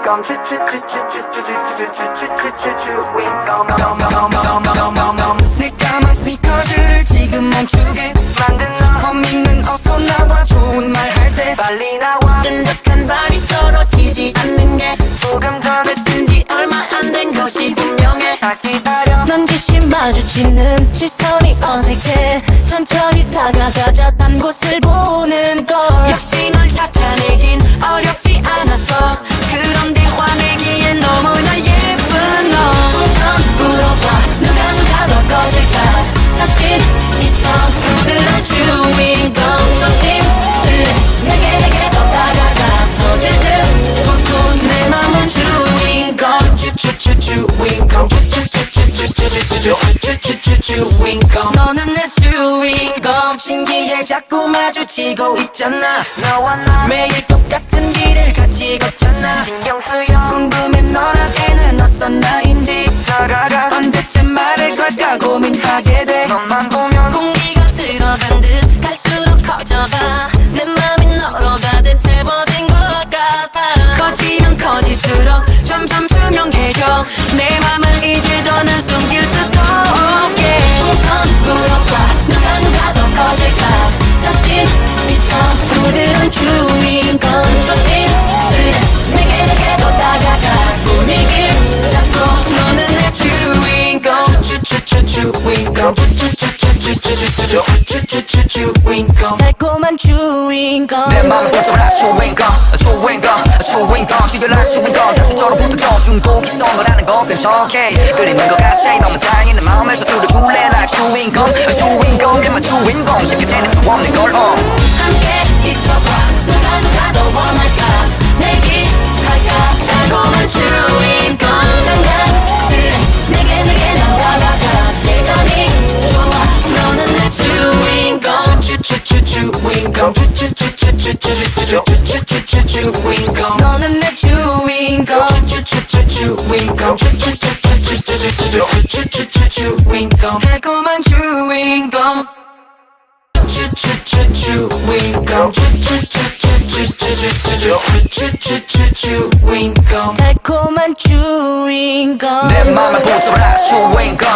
주윙감 내 까만 스피커들을 지금 멈추게 만든 너 허밍은 어서 나와 좋은 말 할 때 빨리 나와 끈적한 발이 떨어지지 않는 게 조금 더 뜬 지 얼마 안 된 것이 분명해. 다 기다려 넌지시 마주치는 시선이 어색해. 천천히 다가가자 딴 곳을 보는 걸. 역시 널 찾아내긴 어렵지 않았어. 그런데 화내기엔 너무나 예쁜 너. 우선 물어봐 누가 더 꺼질까. 자신 있어 부드러운 주인공. 조심스레 내게 더 다가가. 꺼질 듯 웃고 내 맘은 주인공. 주인공 주인공 너는 내 주인공. 신기해 자꾸 마주치고 있잖아. 너와 나 매일 똑같은 길을 같이 걷잖아. 신경 쓰여 궁금해 너란 애는 어떤 나인지. 다가가 언제쯤 말을 걸까 고민하게 돼. 너만 보면 공기가 들어간 듯 갈수록 커져가. 내 맘이 너로 가득 채워진 것 같아. 커지면 커질수록 점점 투명해져. 내 맘을 이제 더는 숨길 수도 없게. 우선 물어봐 누가 더 커질까. 자신 있어 부드러운 주인공. 조심스레 내게 더 다가가. 분위기를 잡고 너는 내 주인공. 주인공 주인공 달콤한 주인공. 내 맘을 꽂아라 주인공 시결할 주인공 자체적으로 붙어줘 중독이 성거라는 거 괜찮게 끌리는 것 같아. 너무 다행히 내 마음에서 들어줄래 like 주인공 내맘 주인공 쉽게 내릴 수 없는 걸 함께 있어봐 누가 더 원할까. 내기할까 달콤한 주인공. 장난스레 내게 난 다가가. 예감이 좋아 너는 내 주인공. 주인공 너는 내 주인공. 주인공 달콤한 주인공. 주인공 달콤한 주인공. 내 맘을 붙들어라 주인공